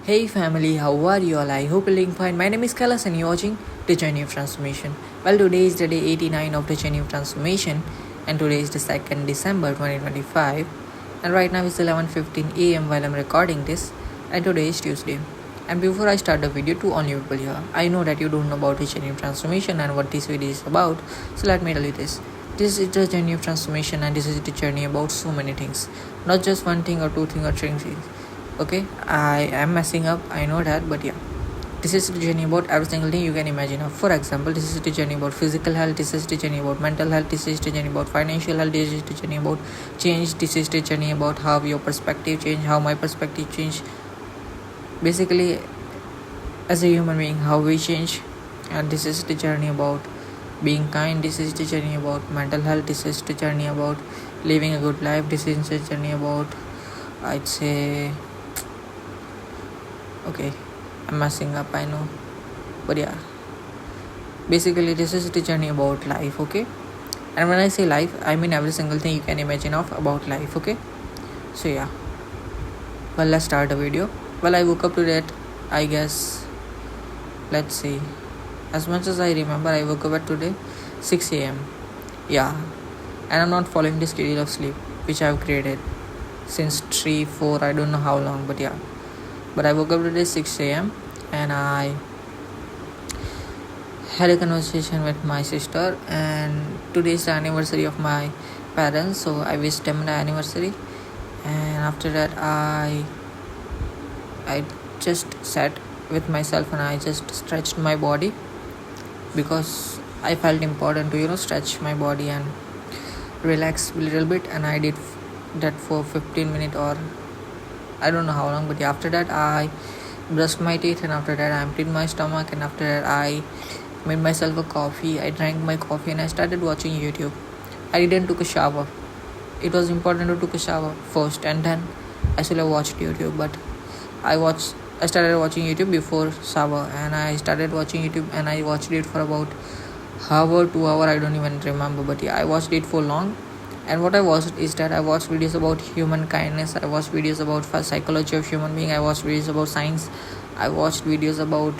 Hey family, how are you all? I hope you're doing fine. My name is Kailas and you're watching The Journey of Transformation. Well, today is the day 89 of The Journey of Transformation and today is the 2nd December 2025 and right now it's 11:15 a.m. while I'm recording this and today is Tuesday. And before I start the video to all you people here, I know that you don't know about The Journey of Transformation and what this video is about, so let me tell you this. This is the journey of transformation and this is the journey about so many things. Not just one thing or two things or three things. Okay, I am messing up, I know that, but yeah, this is the journey about every single thing you can imagine of. For example, this is the journey about physical health, this is the journey about mental health, this is the journey about financial health, this is the journey about change, this is the journey about how your perspective change, how my perspective change, basically as a human being how we change. And this is the journey about being kind, this is the journey about mental health, this is the journey about living a good life, this is the journey about, I'd say, okay, I'm messing up, I know, but yeah, basically this is the journey about life. Okay, and when I say life, I mean every single thing you can imagine of about life. Okay, so yeah, well, let's start the video. Well, I woke up today at, I guess, let's see, as much as I remember, I woke up at today 6 a.m. Yeah, and I'm not following the schedule of sleep which I've created since 3 4, I don't know how long, but yeah, but I woke up today 6 a.m. and I had a conversation with my sister, and today is the anniversary of my parents, so I wished them the anniversary. And after that, I just sat with myself and I just stretched my body because I felt important to stretch my body and relax a little bit, and I did that for 15 minutes or I don't know how long, but yeah, after that I brushed my teeth, and after that I emptied my stomach, and after that I made myself a coffee. I drank my coffee and I started watching YouTube. I didn't took a shower. It was important to take a shower first and then I should have watched YouTube, but I started watching YouTube before shower, and I started watching YouTube and I watched it for about hour 2 hour, I don't even remember, but yeah, I watched it for long. And what I watched is that I watched videos about human kindness, I watched videos about psychology of human being, I watched videos about science, I watched videos about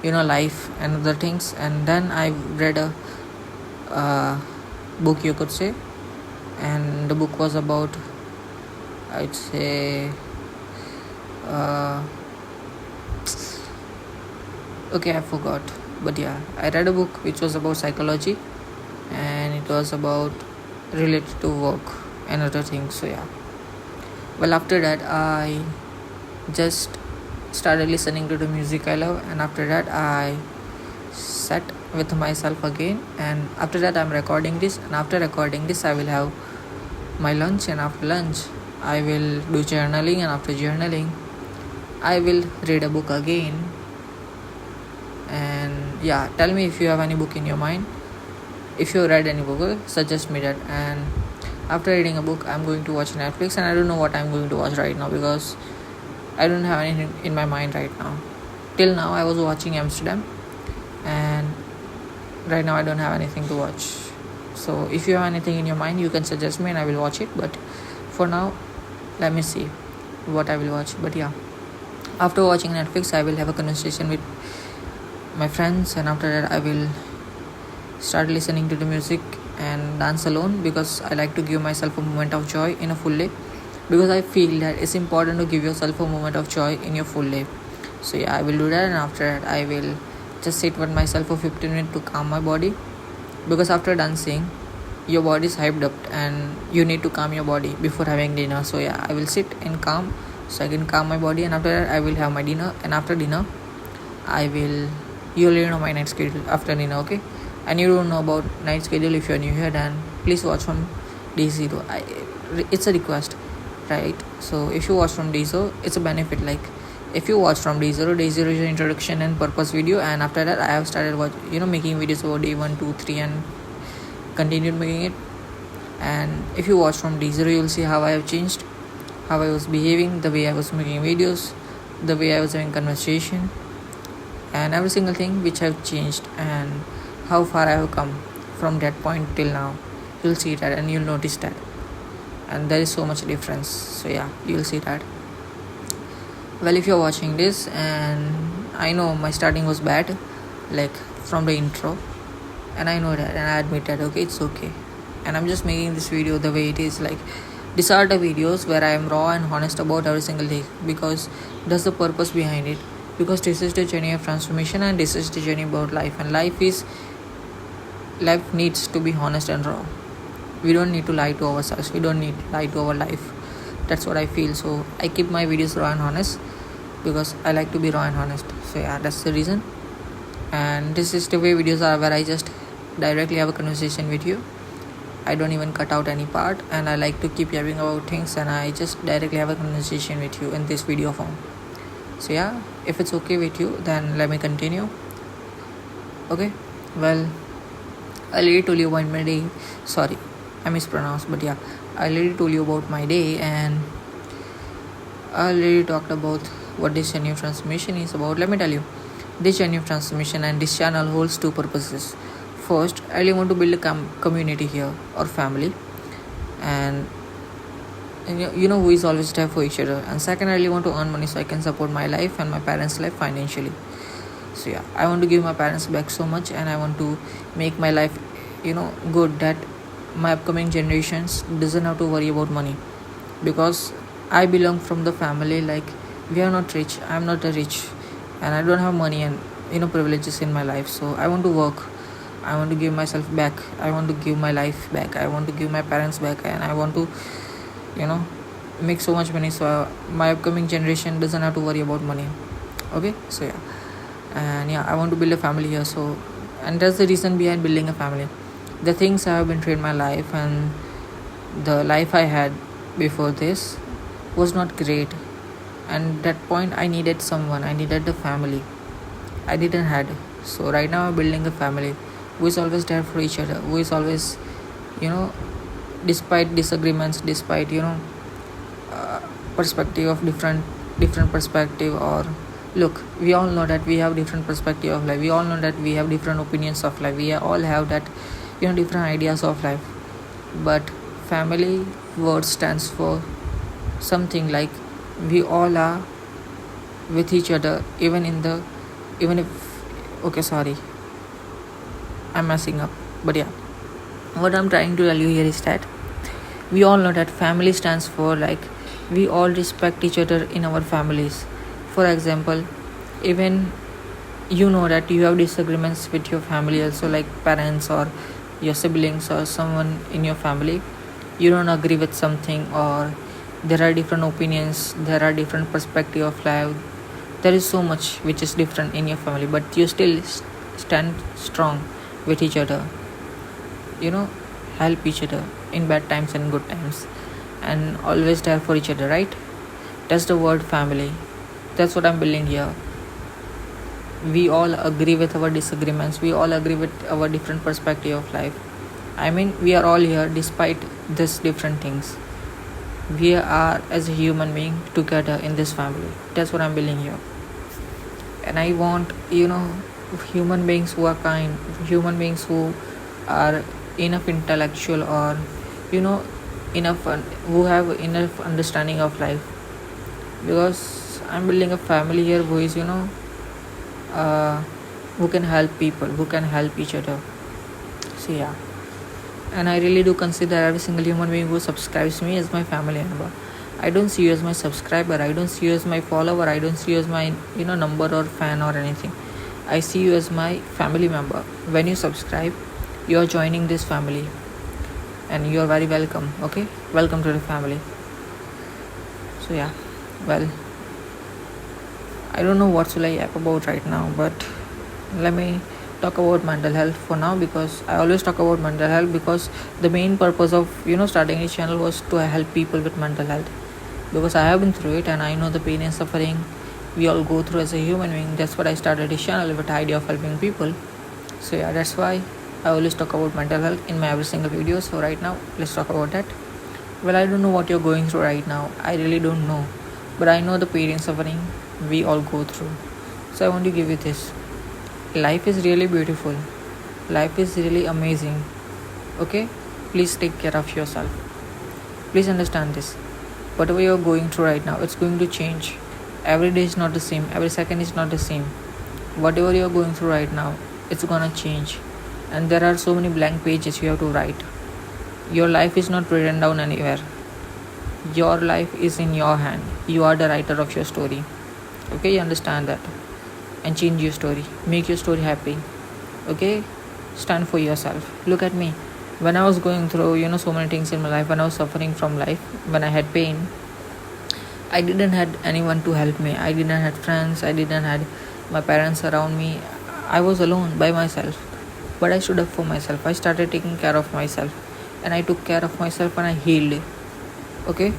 life and other things, and then I read a book, you could say, and the book was about, I'd say, okay, I forgot, but yeah, I read a book which was about psychology and it was about related to work and other things. So yeah, well, after that I just started listening to the music I love, and after that I sat with myself again, and after that I'm recording this, and after recording this I will have my lunch, and after lunch I will do journaling, and after journaling I will read a book again. And yeah, tell me if you have any book in your mind, if you read any book, suggest me that. And after reading a book I'm going to watch Netflix, and I don't know what I'm going to watch right now because I don't have anything in my mind right now. Till now I was watching Amsterdam, and right now I don't have anything to watch. So if you have anything in your mind, you can suggest me and I will watch it, but for now let me see what I will watch. But yeah, after watching Netflix I will have a conversation with my friends, and after that I will start listening to the music and dance alone because I like to give myself a moment of joy in a full day, because I feel that it's important to give yourself a moment of joy in your full day. So yeah, I will do that, and after that I will just sit with myself for 15 minutes to calm my body, because after dancing your body is hyped up and you need to calm your body before having dinner. So yeah, I will sit and calm so I can calm my body, and after that I will have my dinner, and after dinner I will, you already know my night schedule after dinner. Okay, and you don't know about night schedule, if you're new here then please watch from day 0. It's a request, right? So if you watch from day 0, it's a benefit. Like if you watch from day 0, day 0 is your introduction and purpose video, and after that I have started making videos about day 1 2 3 and continued making it. And if you watch from day 0, you'll see how I have changed, how I was behaving, the way I was making videos, the way I was having conversation, and every single thing which I've changed, and how far I have come from that point till now. You'll see that and you'll notice that, and there is so much difference. So yeah, you'll see that. Well, if you're watching this, and I know my starting was bad, like from the intro, and I know that, and I admit that, okay, it's okay. And I'm just making this video the way it is. Like, these are the videos where I am raw and honest about every single day, because that's the purpose behind it. Because this is the journey of transformation, and this is the journey about life, and life needs to be honest and raw. We don't need to lie to ourselves, we don't need to lie to our life. That's what I feel. So I keep my videos raw and honest, because I like to be raw and honest. So yeah, that's the reason. And this is the way videos are, where I just directly have a conversation with you. I don't even cut out any part, and I like to keep yapping about things, and I just directly have a conversation with you in this video form. So yeah, if it's okay with you, then let me continue. Okay, well, I already told you about my day. Sorry, I mispronounced, but yeah, I already told you about my day, and I already talked about what this journey of transformation is about. Let me tell you, this journey of transformation and this channel holds two purposes. First, I really want to build a community here, or family, and who is always there for each other. And second, I really want to earn money so I can support my life and my parents' life financially. So yeah, I want to give my parents back so much, and I want to make my life good, that my upcoming generations doesn't have to worry about money, because I belong from the family, like, we are not rich, I'm not a rich, and I don't have money and privileges in my life. So I want to work, I want to give myself back, I want to give my life back, I want to give my parents back, and I want to make so much money so my upcoming generation doesn't have to worry about money. Okay, so yeah, and yeah, I want to build a family here. So, and that's the reason behind building a family. The things I have been through in my life, and the life I had before this was not great, and that point I needed someone, I needed the family I didn't had. So right now I'm building a family who is always there for each other, who is always you know despite disagreements, despite perspective of different perspective, or look, we all know that we have different perspective of life, we all know that we have different opinions of life, we all have that different ideas of life. But family word stands for something like, we all are with each other, even if, okay, sorry, I'm messing up, but yeah, what I'm trying to tell you here is that we all know that family stands for, like, we all respect each other in our families. For example, even that you have disagreements with your family also, like parents or your siblings or someone in your family, you don't agree with something, or there are different opinions, there are different perspective of life, there is so much which is different in your family, but you still stand strong with each other, help each other in bad times and good times, and always there for each other, right? That's the word family. That's what I'm building here. We all agree with our disagreements, we all agree with our different perspective of life. I mean, we are all here despite this different things. We are as a human being together in this family. That's what I'm building here. And I want human beings who are kind, human beings who are enough intellectual, or enough who have enough understanding of life, because I'm building a family here who is who can help people, who can help each other. So yeah, and I really do consider every single human being who subscribes me as my family member. I don't see you as my subscriber, I don't see you as my follower, I don't see you as my number or fan or anything. I see you as my family member. When you subscribe, you are joining this family, and you are very welcome. Okay, welcome to the family. So yeah, well, I don't know what should I yap about right now, but let me talk about mental health for now, because I always talk about mental health, because the main purpose of starting this channel was to help people with mental health, because I have been through it and I know the pain and suffering we all go through as a human being. That's what I started this channel, with the idea of helping people. So yeah, that's why I always talk about mental health in my every single video. So right now, let's talk about that. Well, I don't know what you're going through right now, I really don't know, but I know the pain and suffering we all go through. So I want to give you this: life is really beautiful, life is really amazing. Okay, please take care of yourself. Please understand this: whatever you're going through right now, it's going to change. every day is not the same, every second is not the same. Whatever you're going through right now, it's gonna change, and there are so many blank pages you have to write. Your life is not written down anywhere. Your life is in your hand. You are the writer of your story. Okay, you understand that? And change your story, make your story happy. Okay, stand for yourself. Look at me. When I was going through so many things in my life, when I was suffering from life, when I had pain, I didn't had anyone to help me. I didn't had friends. I didn't had my parents around me. I was alone by myself. But I stood up for myself. I started taking care of myself, and I took care of myself and I healed. Okay,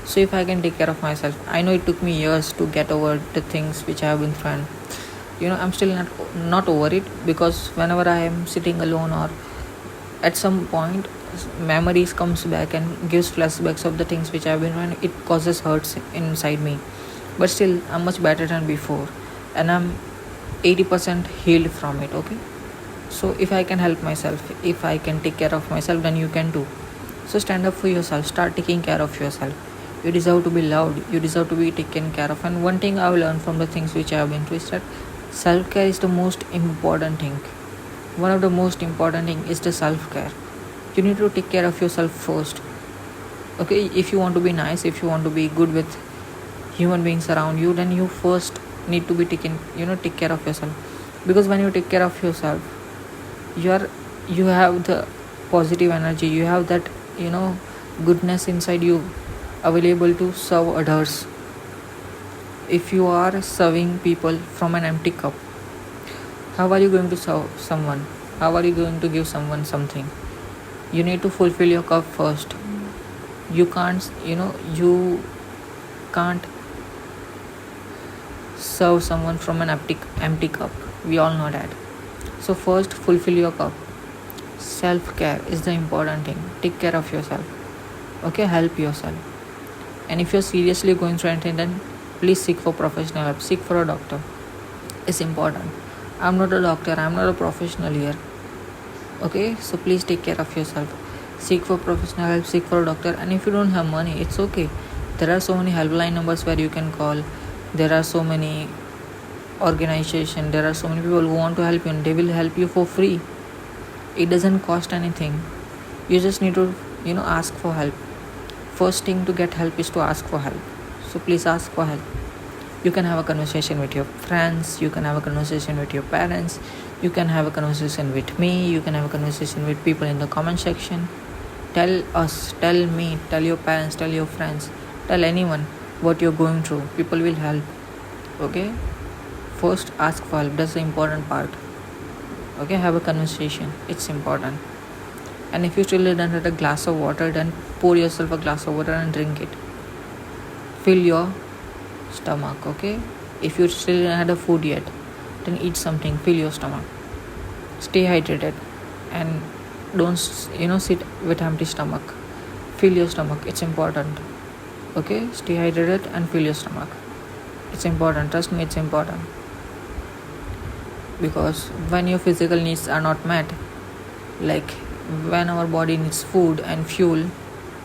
so if I can take care of myself, I know it took me years to get over the things which I have been through. I'm still not over it, because whenever I am sitting alone, or at some point memories comes back and gives flashbacks of the things which I've been doing, it causes hurts inside me. But still, I'm much better than before, and I'm 80% healed from it. Okay, so if I can help myself, if I can take care of myself, then you can too. So stand up for yourself, start taking care of yourself. You deserve to be loved, you deserve to be taken care of. And one thing I've learned from the things which I have been through is that self-care is the most important thing. One of the most important thing is the self-care. You need to take care of yourself first. Okay, if you want to be nice, if you want to be good with human beings around you, then you first need to be take care of yourself. Because when you take care of yourself, you have the positive energy, you have that goodness inside you, available to serve others. If you are serving people from an empty cup, how are you going to serve someone? How are you going to give someone something? You need to fulfill your cup first. You can't serve someone from an empty cup. We all know that. So first, fulfill your cup. Self-care is the important thing. Take care of yourself. Okay, help yourself. And if you're seriously going through anything, then please seek for professional help. Seek for a doctor. It's important. I'm not a doctor, I'm not a professional here. Okay, so please take care of yourself. Seek for professional help, seek for a doctor. And if you don't have money, it's okay. There are so many helpline numbers where you can call. There are so many organizations, there are so many people who want to help you, and they will help you for free. It doesn't cost anything. You just need to ask for help. First thing to get help is to ask for help. So please ask for help. You can have a conversation with your friends, you can have a conversation with your parents, you can have a conversation with me, you can have a conversation with people in the comment section. Tell us, tell me, tell your parents, tell your friends, tell anyone what you're going through. People will help. Okay, first ask for help. That's the important part. Okay, have a conversation. It's important. And if you still didn't have a glass of water, then pour yourself a glass of water and drink it. Fill your stomach. Okay, if you still didn't have a food yet, then eat something. Fill your stomach. Stay hydrated, and don't sit with empty stomach. Fill your stomach. It's important. Okay, stay hydrated and fill your stomach. It's important. Trust me, it's important. Because when your physical needs are not met, like when our body needs food and fuel,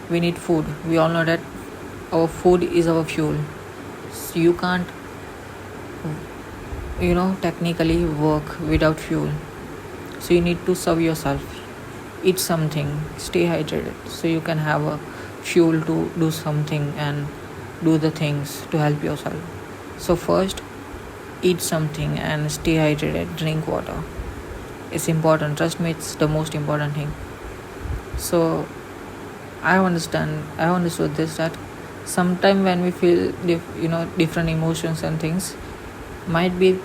we need food. We all know that our food is our fuel. So you can't technically work without fuel. So you need to serve yourself. Eat something, stay hydrated, so you can have a fuel to do something and do the things to help yourself. So first, eat something and stay hydrated. Drink water. It's important. Trust me, it's the most important thing. So I understood this, that sometime when we feel different emotions and things, might be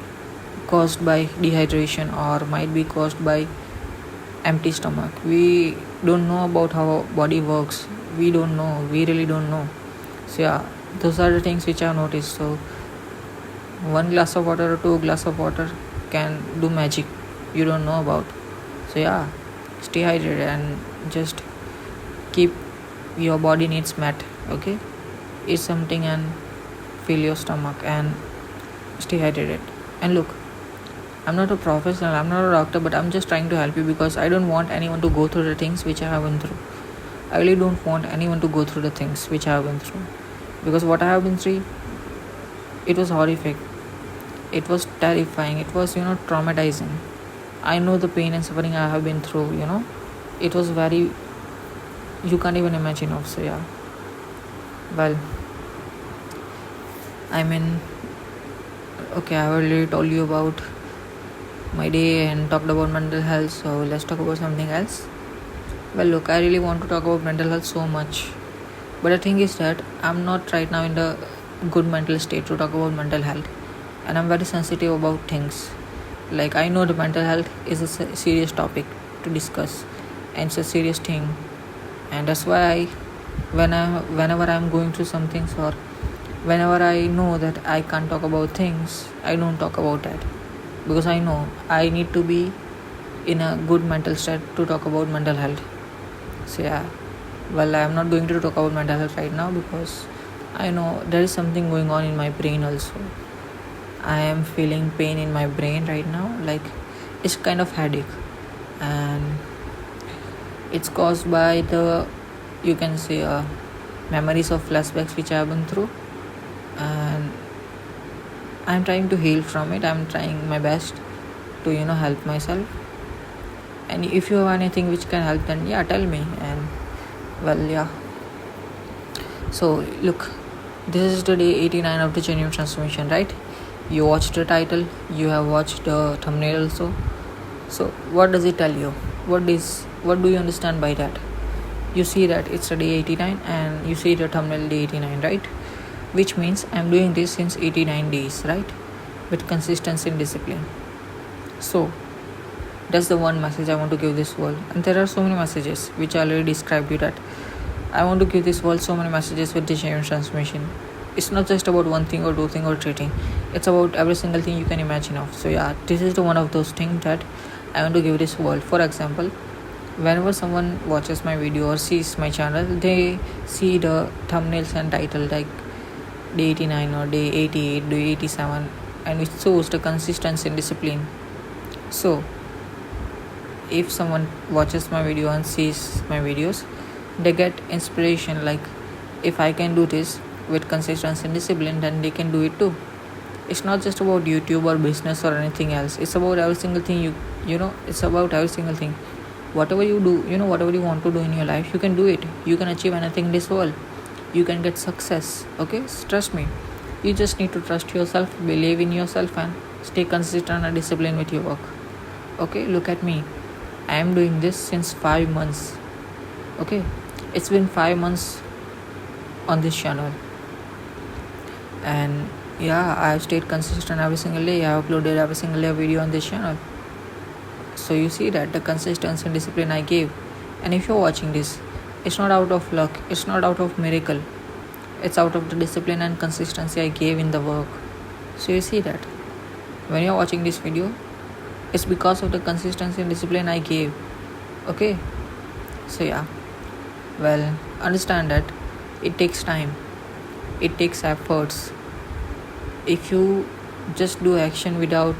caused by dehydration or might be caused by empty stomach. We don't know about how our body works. We really don't know. So yeah, those are the things which I've noticed. So one glass of water or two glass of water can do magic you don't know about. So yeah, stay hydrated and just keep your body needs met. Okay, eat something and fill your stomach and stay hydrated. And look, I'm not a professional, I'm not a doctor, but I'm just trying to help you, because I don't want anyone to go through the things which I have been through. I really don't want anyone to go through the things which I have been through, because what I have been through, it was horrific, it was terrifying, it was traumatizing. I know the pain and suffering I have been through. It was very, you can't even imagine of. So yeah, well, I mean, okay, I already told you about my day and talked about mental health, so let's talk about something else. Well, look, I really want to talk about mental health so much, but the thing is that I'm not right now in the good mental state to talk about mental health, and I'm very sensitive about things. Like, I know the mental health is a serious topic to discuss, and it's a serious thing, and that's why whenever I'm going through some things, or whenever I know that I can't talk about things, I don't talk about that, because I know I need to be in a good mental state to talk about mental health. So yeah, well, I'm not going to talk about mental health right now because I know there is something going on in my brain also. I am feeling pain in my brain right now, like it's kind of headache, and it's caused by the, you can say, memories of flashbacks which I have been through, and I'm trying to heal from it. I'm trying my best to help myself, and if you have anything which can help, then yeah, tell me. And well, yeah, so look, this is the day 89 of the genuine transformation, right? You watched the title, you have watched the thumbnail also. So what does it tell you? What do you understand by that? You see that it's a day 89 and you see the thumbnail day 89, right? Which means I'm doing this since 89 days, right? With consistency and discipline. So that's the one message I want to give this world. And there are so many messages which I already described you, that I want to give this world so many messages with the genuine transformation. It's not just about one thing or two thing or three thing. It's about every single thing you can imagine of. So yeah, this is the one of those things that I want to give this world. For example, whenever someone watches my video or sees my channel, they see the thumbnails and title like day 89 or day 88, day 87, and it shows the consistency and discipline. So if someone watches my video and sees my videos, they get inspiration, like if I can do this with consistency and discipline, then they can do it too. It's not just about YouTube or business or anything else. It's about every single thing it's about every single thing. Whatever you do, whatever you want to do in your life, you can do it. You can achieve anything in this world. You can get success. Okay, trust me. You just need to trust yourself, believe in yourself, and stay consistent and disciplined with your work. Okay, look at me. I am doing this since 5 months. Okay, it's been 5 months on this channel, and yeah, I have stayed consistent every single day. I have uploaded every single day video on this channel. So you see that the consistency and discipline I gave. And if you're watching this, it's not out of luck, it's not out of miracle, it's out of the discipline and consistency I gave in the work. So you see that when you're watching this video, it's because of the consistency and discipline I gave. Okay, so yeah, well, understand that it takes time, it takes efforts. If you just do action without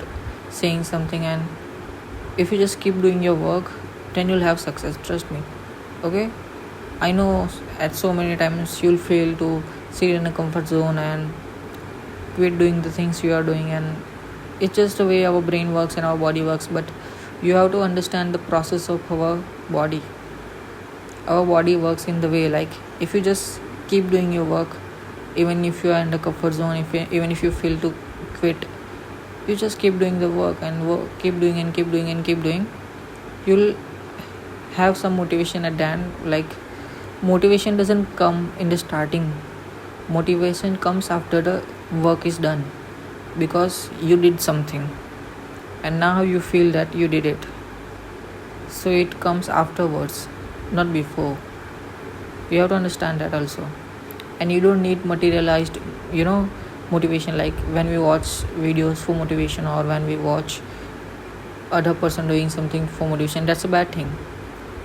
saying something, and if you just keep doing your work, then you'll have success, trust me. Okay, I know at so many times you'll fail to sit in a comfort zone and quit doing the things you are doing, and it's just the way our brain works and our body works. But you have to understand the process of our body. Our body works in the way, like if you just keep doing your work, even if you are in the comfort zone, even if you feel to quit, you just keep doing the work and keep doing and keep doing and keep doing. You'll have some motivation at the end. Like, motivation doesn't come in the starting, motivation comes after the work is done, because you did something and now you feel that you did it. So it comes afterwards, not before. You have to understand that also. And you don't need materialized motivation, like when we watch videos for motivation, or when we watch other person doing something for motivation. That's a bad thing.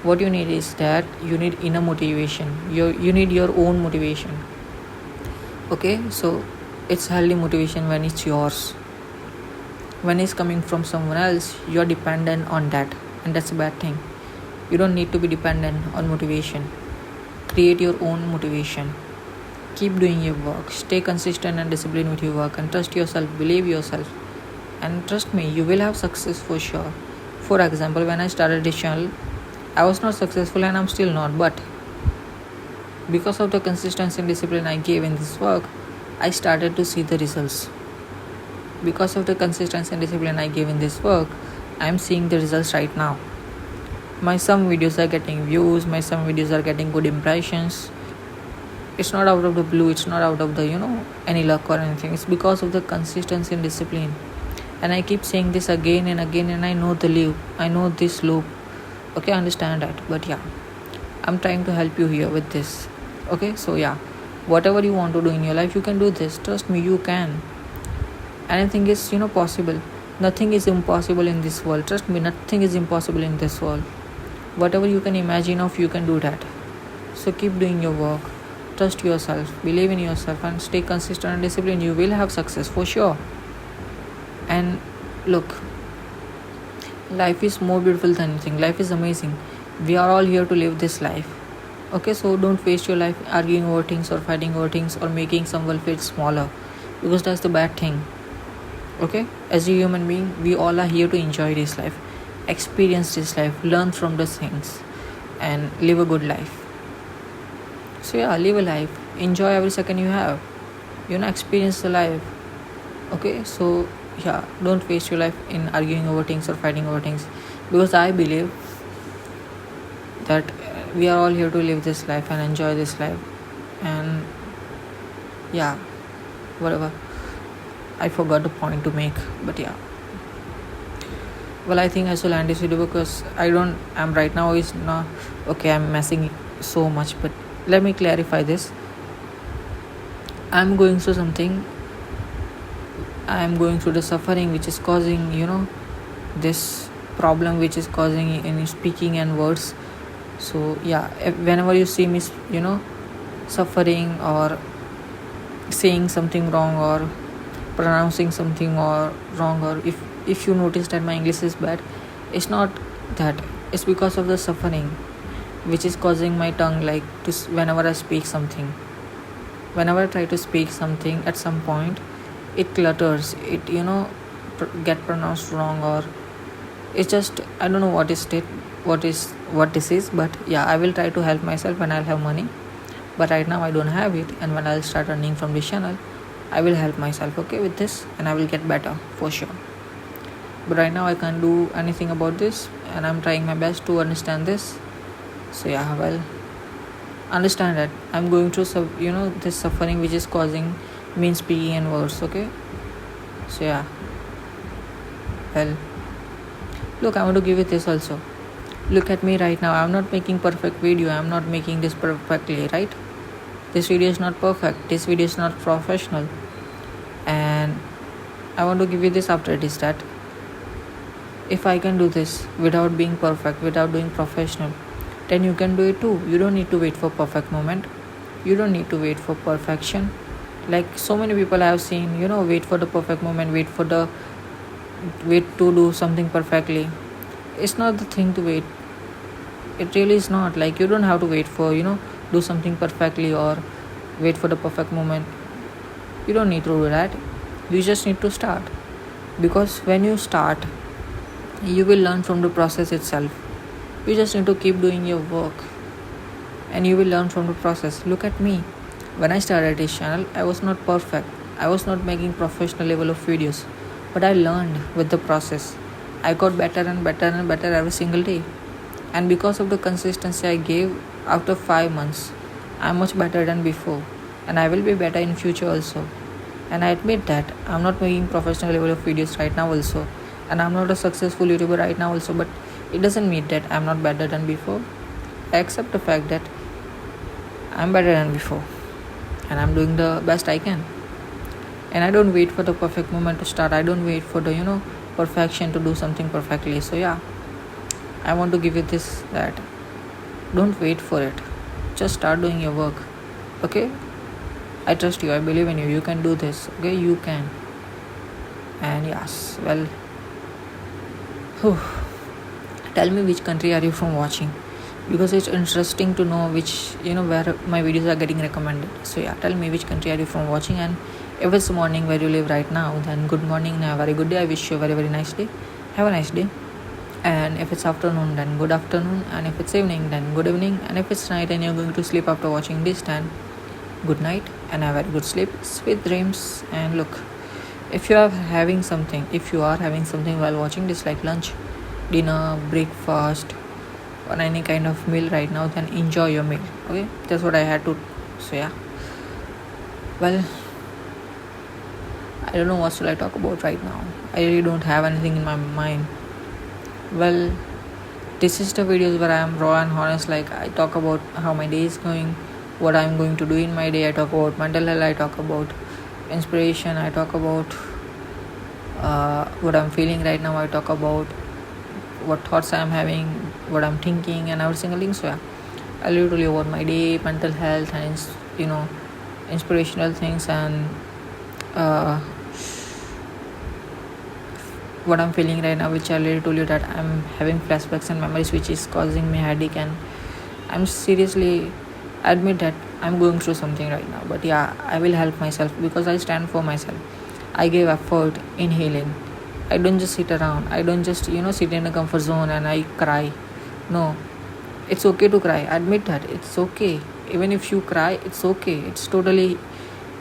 What you need is that you need inner motivation. You need your own motivation. Okay, so it's healthy motivation when it's yours. When it's coming from someone else, you're dependent on that, and that's a bad thing. You don't need to be dependent on motivation. Create your own motivation. Keep doing your work, stay consistent and disciplined with your work, and trust yourself, believe yourself, and trust me, you will have success for sure. For example, when I started this channel, I was not successful and I'm still not, but because of the consistency and discipline I gave in this work, I started to see the results. Because of the consistency and discipline I gave in this work, I am seeing the results right now. My some videos are getting views, my some videos are getting good impressions. It's not out of the blue, it's not out of the any luck or anything. It's because of the consistency and discipline. And I keep saying this again and again, and I know the loop, I know this loop. Okay, I understand that, but yeah, I'm trying to help you here with this. Okay, so yeah, whatever you want to do in your life, you can do this. Trust me, you can. Anything is possible. Nothing is impossible in this world. Trust me, nothing is impossible in this world. Whatever you can imagine of, you can do that. So keep doing your work, trust yourself, believe in yourself, and stay consistent and disciplined. You will have success for sure. And look, life is more beautiful than anything. Life is amazing. We are all here to live this life. Okay, so don't waste your life arguing over things or fighting over things or making someone feel smaller, because that's the bad thing. Okay, as a human being, we all are here to enjoy this life, experience this life, learn from the things, and live a good life. So yeah, live a life, enjoy every second you have, experience the life. Okay, so yeah, don't waste your life in arguing over things or fighting over things, because I believe that we are all here to live this life and enjoy this life. And yeah, whatever, I forgot the point to make, but yeah. Well, I think I should land this video because I'm right now is not okay. I'm messing so much, but let me clarify this. I'm going through something. I'm going through the suffering which is causing this problem, which is causing in speaking and words. So yeah, whenever you see me suffering or saying something wrong or pronouncing something or wrong, or if you notice that my English is bad, it's not that. It's because of the suffering which is causing my tongue like to whenever I speak something, whenever I try to speak something, at some point it clutters, it get pronounced wrong, or it's just I don't know what this is, but yeah, I will try to help myself when I'll have money. But right now I don't have it, and when I'll start earning from this channel, I will help myself, okay, with this, and I will get better for sure. But right now I can't do anything about this, and I'm trying my best to understand this. So yeah, well, understand that I'm going through this suffering which is causing me speaking and words. Okay, so yeah, well, look, I want to give you this also. Look at me right now. I'm not making perfect video. I'm not making this perfectly, right? This video is not perfect. This video is not professional. And I want to give you this after this, that if I can do this without being perfect, without doing professional, then you can do it too. You don't need to wait for perfect moment. You don't need to wait for perfection. Like so many people I have seen, wait for the perfect moment, wait to do something perfectly. It's not the thing to wait. It really is not. Like, you don't have to wait for do something perfectly or wait for the perfect moment. You don't need to do that. You just need to start, because when you start, you will learn from the process itself. You just need to keep doing your work, and you will learn from the process. Look at me. When I started this channel, I was not perfect. I was not making professional level of videos, but I learned with the process. I got better and better and better every single day. And because of the consistency I gave, after 5 months, I'm much better than before. And I will be better in future also. And I admit that I'm not making professional level of videos right now also. And I'm not a successful YouTuber right now also. But it doesn't mean that I'm not better than before. I accept the fact that I'm better than before. And I'm doing the best I can. And I don't wait for the perfect moment to start. I don't wait for the perfection to do something perfectly. So yeah, I want to give you this, that don't wait for it, just start doing your work. Okay, I trust you, I believe in you, you can do this. Okay, you can. And yes, well, tell me which country are you from watching, because it's interesting to know which, where my videos are getting recommended. So yeah, tell me which country are you from watching, and if it's morning where you live right now, then good morning and have a very good day. I wish you a very very nice day. Have a nice day. And if it's afternoon, then good afternoon. And if it's evening, then good evening. And if it's night and you're going to sleep after watching this, then good night and have a good sleep, sweet dreams. And look, if you are having something while watching this, like lunch, dinner, breakfast, or any kind of meal right now, then enjoy your meal. Okay, that's what I had to. So yeah, well, I don't know what should I talk about right now. I really don't have anything in my mind. Well, this is the videos where I am raw and honest. Like, I talk about how my day is going, what I'm going to do in my day. I talk about mental health, I talk about inspiration, I talk about what I'm feeling right now, I talk about what thoughts I'm having, what I'm thinking, and every single thing. So yeah, I literally about my day, mental health, and inspirational things, and uh, what I'm feeling right now, which I already told you that I'm having flashbacks and memories, which is causing me headache, and I'm seriously admit that I'm going through something right now. But yeah, I will help myself because I stand for myself. I give effort in healing. I don't just sit around. I don't just sit in a comfort zone and I cry. No, it's okay to cry. Admit that it's okay. Even if you cry, it's okay. It's totally,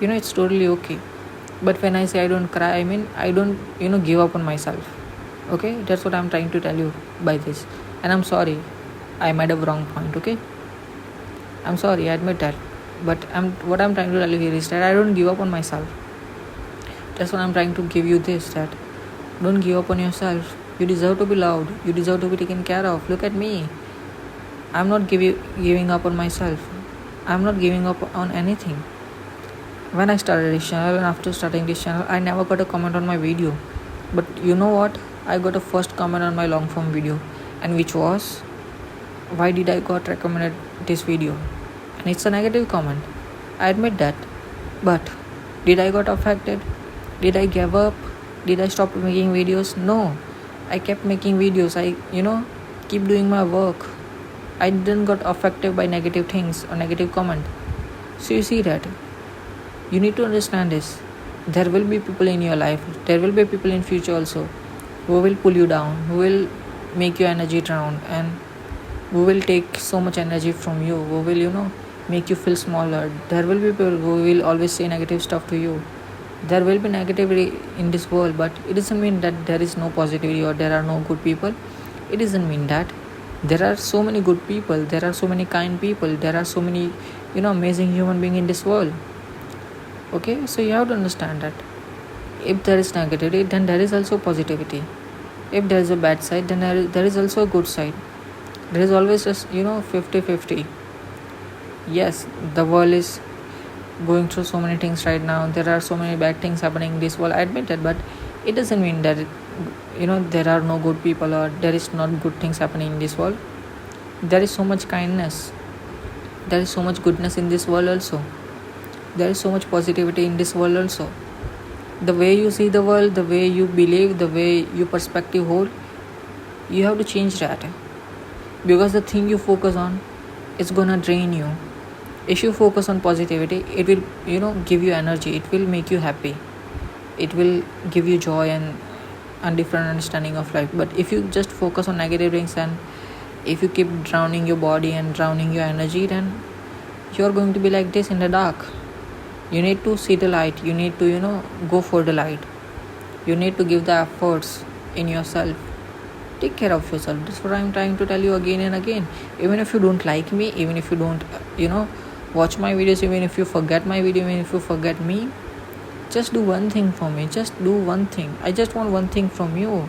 it's totally okay. But when I say I don't cry, I mean I don't give up on myself. Okay, that's what I'm trying to tell you by this. And I'm sorry, I made a wrong point. Okay, I'm sorry, I admit that. But what I'm trying to tell you here is that I don't give up on myself. That's what I'm trying to give you this, that don't give up on yourself. You deserve to be loved. You deserve to be taken care of. Look at me. I'm not giving up on myself. I'm not giving up on anything. When I started this channel and after starting this channel, I never got a comment on my video. But you know what? I got a first comment on my long form video, and which was, why did I got recommended this video? And it's a negative comment. I admit that. But did I got affected? Did I give up? Did I stop making videos? No. I kept making videos. I keep doing my work. I didn't got affected by negative things or negative comment. So you see that. You need to understand this. There will be people in your life. There will be people in future also who will pull you down, who will make your energy drown, and who will take so much energy from you, who will make you feel smaller. There will be people who will always say negative stuff to you. There will be negativity in this world, but it doesn't mean that there is no positivity or there are no good people. It doesn't mean that. There are so many good people, there are so many kind people, there are so many amazing human beings in this world. Okay, so you have to understand that if there is negativity, then there is also positivity. If there is a bad side, then there is also a good side. There is always just 50-50. Yes, the world is going through so many things right now. There are so many bad things happening in this world, I admit that. But it doesn't mean that there are no good people or there is not good things happening in this world. There is so much kindness, there is so much goodness in this world also. There is so much positivity in this world also. The way you see the world, the way you believe, the way your perspective hold, you have to change that. Because the thing you focus on is gonna drain you. If you focus on positivity, it will give you energy, it will make you happy, it will give you joy and a different understanding of life. But if you just focus on negative things, and if you keep drowning your body and drowning your energy, then you're going to be like this in the dark. You need to see the light. You need to go for the light. You need to give the efforts in yourself. Take care of yourself. That's what I'm trying to tell you again and again. Even if you don't like me, even if you don't watch my videos, even if you forget my video, even if you forget me, just do one thing for me. Just do one thing. I just want one thing from you.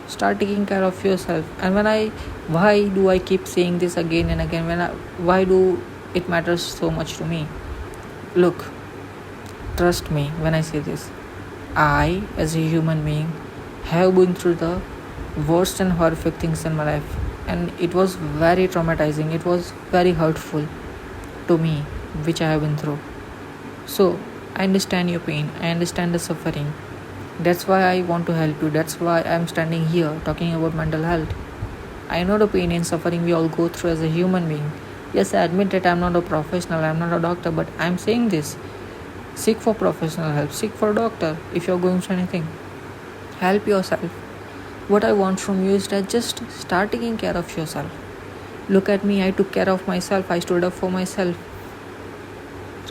Start taking care of yourself. And why do I keep saying this again and again? Why do it matters so much to me? Look, trust me when I say this. I, as a human being, have been through the worst and horrific things in my life, and it was very traumatizing. It was very hurtful to me, which I have been through. So I understand your pain. I understand the suffering. That's why I want to help you. That's why I'm standing here talking about mental health. I know the pain and suffering we all go through as a human being. Yes, I admit that I'm not a professional, I'm not a doctor, but I'm saying this. Seek for professional help, seek for a doctor if you're going through anything. Help yourself. What I want from you is that just start taking care of yourself. Look at me, I took care of myself, I stood up for myself.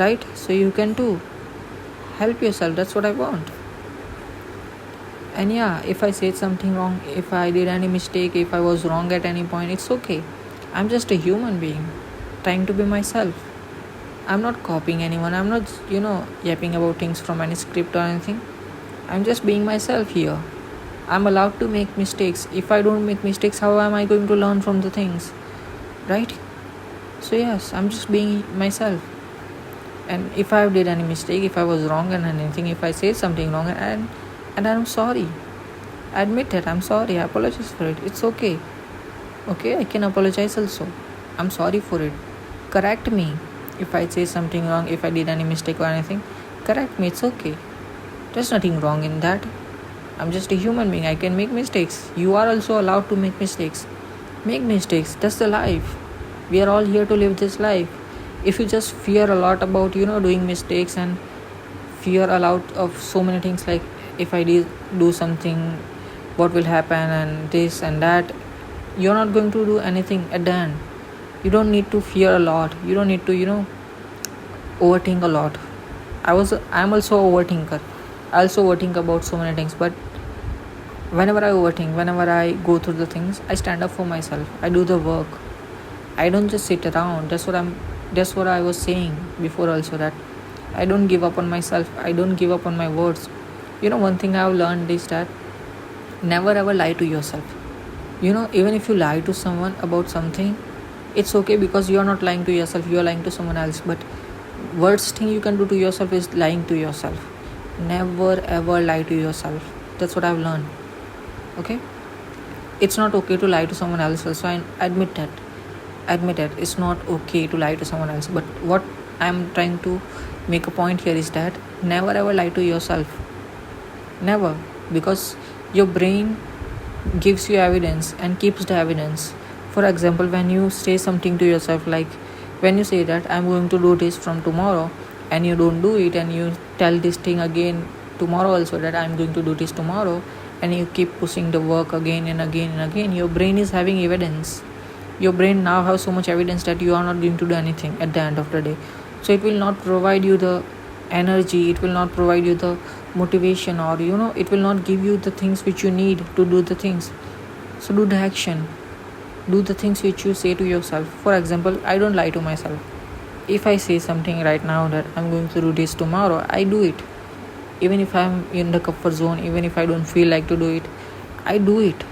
Right? So you can too. Help yourself, that's what I want. And yeah, if I said something wrong, if I did any mistake, if I was wrong at any point, it's okay. I'm just a human being trying to be myself. I'm not copying anyone. I'm not, yapping about things from any script or anything. I'm just being myself here. I'm allowed to make mistakes. If I don't make mistakes, how am I going to learn from the things? Right? So yes, I'm just being myself. And if I did any mistake, if I was wrong and anything, if I said something wrong and I'm sorry, I admit that I'm sorry, I apologize for it. It's okay. Okay, I can apologize also. I'm sorry for it. Correct me. If I say something wrong, if I did any mistake or anything, correct me. It's okay. There's nothing wrong in that. I'm just a human being. I can make mistakes. You are also allowed to make mistakes. Make mistakes. That's the life. We are all here to live this life. If you just fear a lot about, doing mistakes and fear a lot of so many things like if I do something, what will happen and this and that, you're not going to do anything at the end. You don't need to fear a lot. You don't need to, overthink a lot. I'm also a overthinker. I also overthink about so many things, but whenever I overthink, whenever I go through the things, I stand up for myself. I do the work. I don't just sit around. That's what I was saying before also, that I don't give up on myself. I don't give up on my words. One thing I've learned is that never ever lie to yourself. Even if you lie to someone about something, it's okay, because you're not lying to yourself, you're lying to someone else. But worst thing you can do to yourself is lying to yourself. Never ever lie to yourself. That's what I've learned. Okay, it's not okay to lie to someone else also. I admit that it's not okay to lie to someone else, but what I'm trying to make a point here is that never ever lie to yourself. Never. Because your brain gives you evidence and keeps the evidence. For example, when you say something to yourself, like when you say that I'm going to do this from tomorrow, and you don't do it, and you tell this thing again tomorrow also, that I'm going to do this tomorrow, and you keep pushing the work again and again and again, your brain is having evidence. Your brain now has so much evidence that you are not going to do anything at the end of the day. So it will not provide you the energy, it will not provide you the motivation, or it will not give you the things which you need to do the things. So do the action. Do the things which you say to yourself. For example, I don't lie to myself. If I say something right now that I'm going to do this tomorrow, I do it. Even if I'm in the comfort zone, even if I don't feel like to do it, I do it.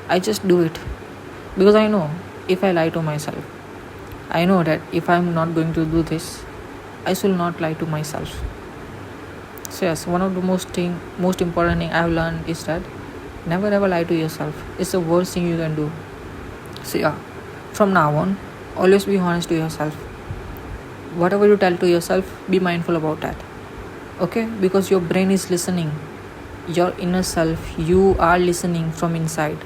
I just do it. Because I know if I lie to myself, I know that if I'm not going to do this, I shall not lie to myself. So yes, one of the most important thing I've learned is that never ever lie to yourself. It's the worst thing you can do. So yeah, from now on, always be honest to yourself. Whatever you tell to yourself, be mindful about that. Okay? Because your brain is listening. Your inner self, you are listening from inside.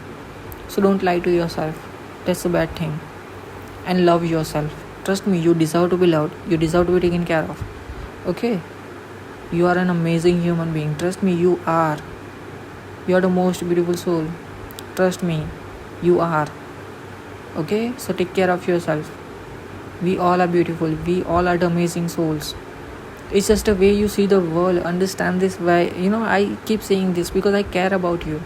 So don't lie to yourself. That's a bad thing. And love yourself. Trust me, you deserve to be loved. You deserve to be taken care of. Okay? You are an amazing human being. Trust me, you are. You are the most beautiful soul. Trust me, you are. Okay? So take care of yourself. We all are beautiful. We all are the amazing souls. It's just the way you see the world. Understand this. Why I keep saying this because I care about you.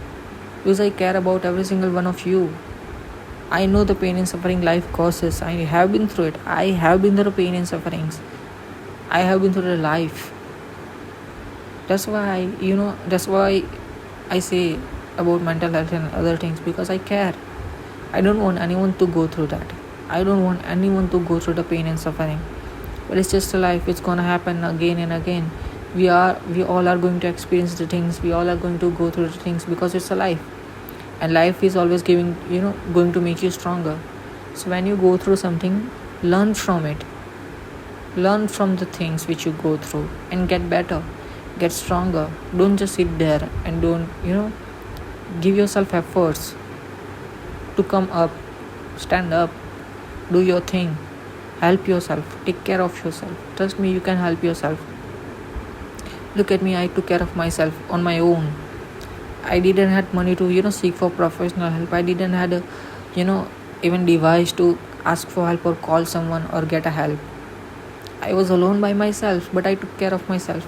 Because I care about every single one of you. I know the pain and suffering life causes. I have been through it. I have been through the pain and sufferings. I have been through the life. That's why I say about mental health and other things, because I care. I don't want anyone to go through that. I don't want anyone to go through the pain and suffering. But it's just a life. It's gonna happen again and again. We all are going to experience the things. We all are going to go through the things, because it's a life. And life is always going to make you stronger. So when you go through something, learn from it. Learn from the things which you go through and get better, get stronger. Don't just sit there and don't give yourself efforts. to come up, stand up, do your thing, help yourself, take care of yourself. Trust me, you can help yourself. Look at me, I took care of myself on my own. I didn't had money to seek for professional help. I didn't had a you know even device to ask for help or call someone or get a help. I was alone by myself, but I took care of myself.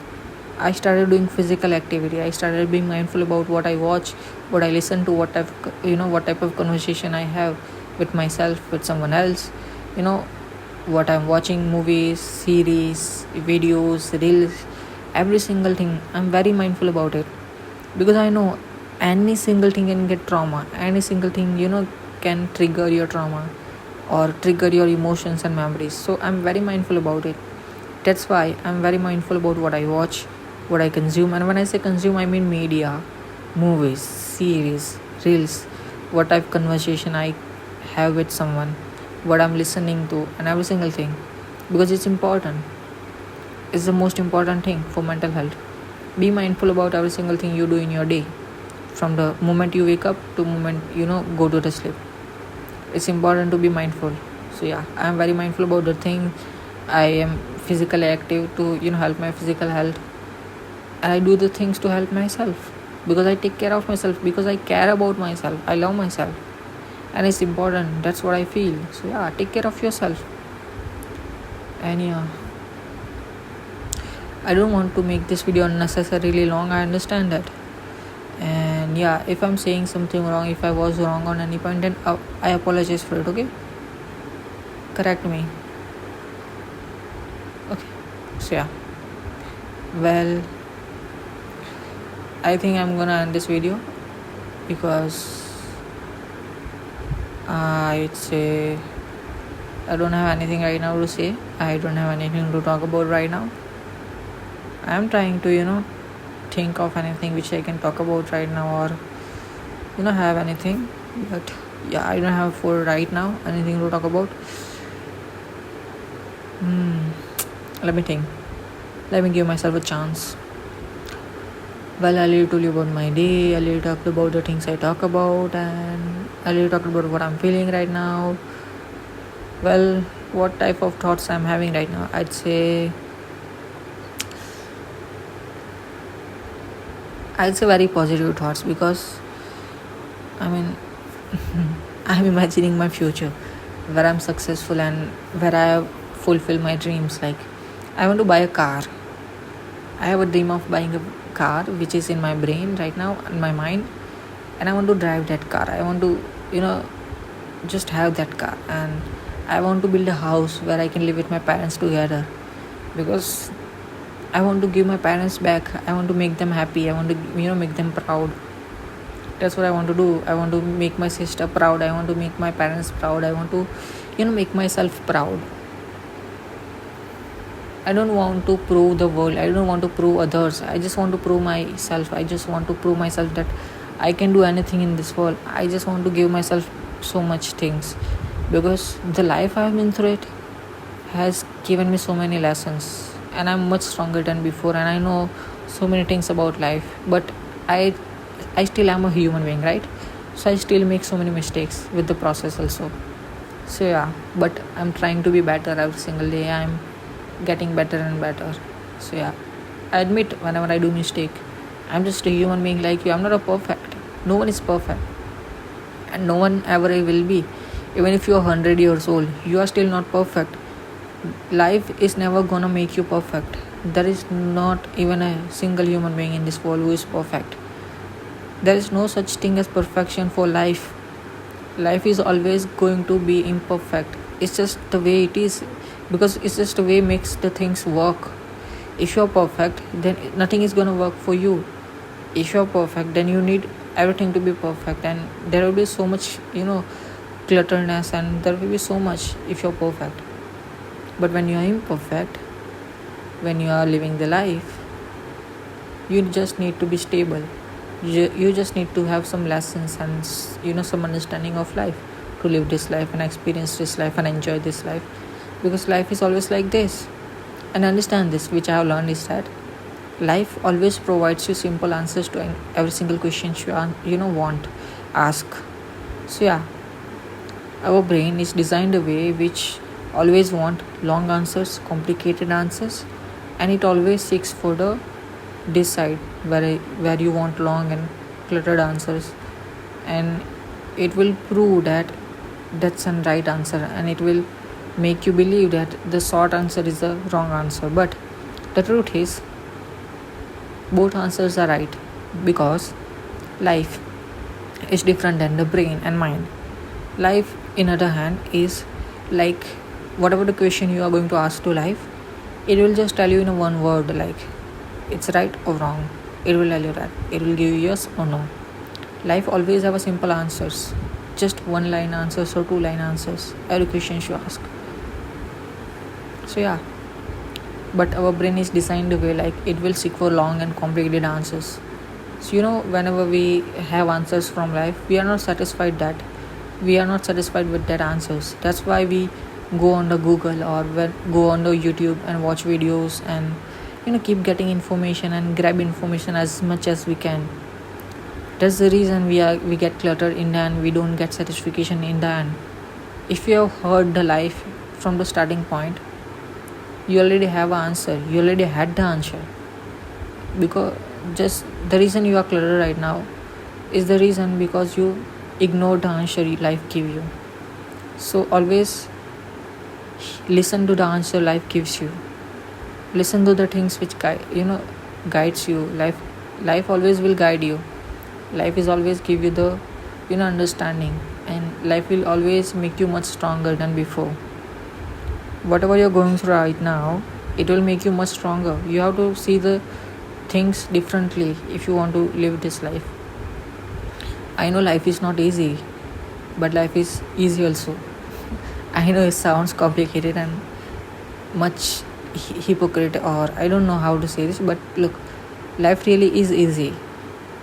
I started doing physical activity. I started being mindful about what I watch, what I listen to, what type of conversation I have with myself, with someone else. You know, what I'm watching, movies, series, videos, reels, every single thing. I'm very mindful about it because I know any single thing can get trauma. Any single thing, can trigger your trauma or trigger your emotions and memories. So I'm very mindful about it. That's why I'm very mindful about what I watch, what I consume. And when I say consume, I mean media, movies, series, reels, what type of conversation I have with someone, what I'm listening to, and every single thing. Because it's important. It's the most important thing for mental health. Be mindful about every single thing you do in your day. From the moment you wake up to moment go to the sleep. It's important to be mindful. So yeah, I am very mindful about the thing. I am physically active to help my physical health, and I do the things to help myself because I take care of myself, because I care about myself, I love myself, and it's important. That's what I feel. So yeah, take care of yourself. And yeah, I don't want to make this video unnecessarily long. I understand that. And yeah, if I'm saying something wrong, if I was wrong on any point, then I apologize for it. Okay, correct me. Okay, so yeah, well, I think I'm gonna end this video because I'd say I don't have anything right now to say. I don't have anything to talk about right now. I'm trying to think of anything which I can talk about right now, or have anything, but yeah, I don't have for right now anything to talk about. Let me think. Let me give myself a chance. Well, I will tell you about my day. I will talk about the things I talk about, and I will talk about what I'm feeling right now. Well, what type of thoughts I'm having right now? I'd say very positive thoughts because I'm imagining my future where I'm successful and where I fulfill my dreams. Like, I want to buy a car. I have a dream of buying a car which is in my brain right now, in my mind, and I want to drive that car. I want to just have that car, and I want to build a house where I can live with my parents together because I want to give my parents back. I want to make them happy. I want to make them proud. That's what I want to do. I want to make my sister proud. I want to make my parents proud. I want to make myself proud. I don't want to prove the world. I don't want to prove others. I just want to prove myself. I just want to prove myself that I can do anything in this world. I just want to give myself so much things because the life I've been through it has given me so many lessons, and I'm much stronger than before, and I know so many things about life, but I still am a human being, right? So I still make so many mistakes with the process also. So yeah, but I'm trying to be better every single day. I'm getting better and better. So yeah, I admit whenever I do mistake. I'm just a human being like you. I'm not a perfect. No one is perfect, and no one ever will be. Even if you're 100 years old, you are still not perfect. Life is never gonna make you perfect. There is not even a single human being in this world who is perfect. There is no such thing as perfection for life. Life is always going to be imperfect. It's just the way it is, because it's just the way makes the things work. If you're perfect, then nothing is gonna work for you. If you're perfect, then you need everything to be perfect, and there will be so much clutterness, and there will be so much if you're perfect. But when you are imperfect, when you are living the life, you just need to be stable. You just need to have some lessons and some understanding of life to live this life and experience this life and enjoy this life, because life is always like this. And understand this, which I have learned, is that life always provides you simple answers to every single question you want ask. So yeah, Our brain is designed a way which always want long answers, complicated answers, and it always seeks for the this side where you want long and cluttered answers, and it will prove that that's a right answer, and it will make you believe that the short answer is the wrong answer. But the truth is both answers are right, because life is different than the brain and mind. Life, in other hand, is like whatever the question you are going to ask to life, it will just tell you in a one word, like it's right or wrong. It will tell you that. It will give you yes or no. Life always have a simple answers, just one line answers or two line answers every question you ask. So yeah, but our brain is designed the way like it will seek for long and complicated answers. So whenever we have answers from life, we are not satisfied with that answers. That's why we go on the Google or go on the YouTube and watch videos, and keep getting information and grab information as much as we can. That's the reason we get cluttered in the end. We don't get satisfaction in the end. If you have heard the life from the starting point, you already have an answer. You already had the answer. Because just the reason you are cluttered right now is the reason because you ignore the answer life give you. So always listen to the answer life gives you. Listen to the things which guides you. Life always will guide you. Life is always give you the understanding, and life will always make you much stronger than before. Whatever you're going through right now, it will make you much stronger. You have to see the things differently if you want to live this life. I know life is not easy, but life is easy also. I know it sounds complicated and much hypocrite, or I don't know how to say this, but look, life really is easy.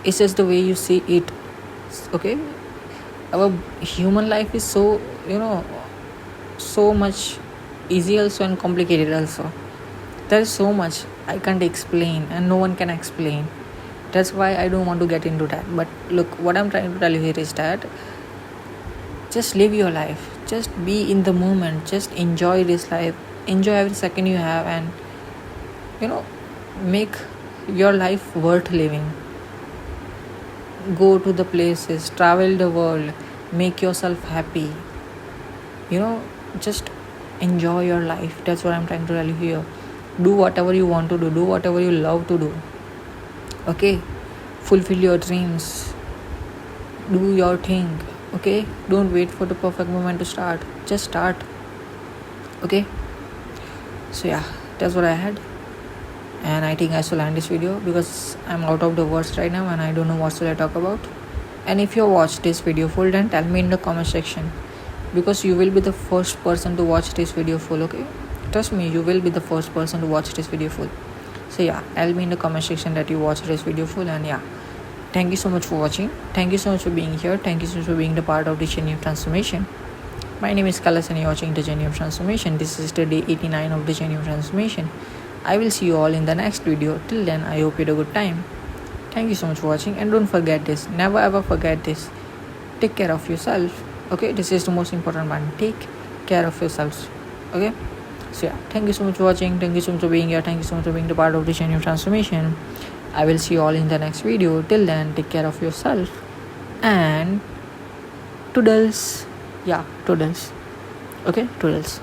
It's just the way you see it. Okay, our human life is so much easy also and complicated also. There is so much I can't explain and no one can explain. That's why I don't want to get into that. But look, what I'm trying to tell you here is that just live your life, just be in the moment, just enjoy this life, enjoy every second you have, and make your life worth living. Go to the places, travel the world, make yourself happy. Just enjoy your life. That's what I'm trying to tell you here. Do whatever you want to do whatever you love to do. Okay, fulfill your dreams, do your thing. Okay, don't wait for the perfect moment to start, just start. Okay, so yeah, that's what I had, and I think I should end this video because I'm out of the words right now and I don't know what should I talk about. And if you watched this video full, then tell me in the comment section, because you will be the first person to watch this video full. Okay, trust me, you will be the first person to watch this video full. So yeah, tell me in the comment section that you watched this video full. And yeah, thank you so much for watching. Thank you so much for being here. Thank you so much for being the part of the journey of transformation. My name is Kalas and you're watching the journey of transformation. This is the day 89 of the journey of transformation. I will see you all in the next video. Till then, I hope you had a good time. Thank you so much for watching, and don't forget this. Never ever forget this. Take care of yourself. Okay, this is the most important one. Take care of yourselves. Okay, so yeah, thank you so much for watching. Thank you so much for being here. Thank you so much for being the part of the journey of transformation. I will see you all in the next video. Till then, take care of yourself, and toodles. Yeah, toodles. Okay, toodles.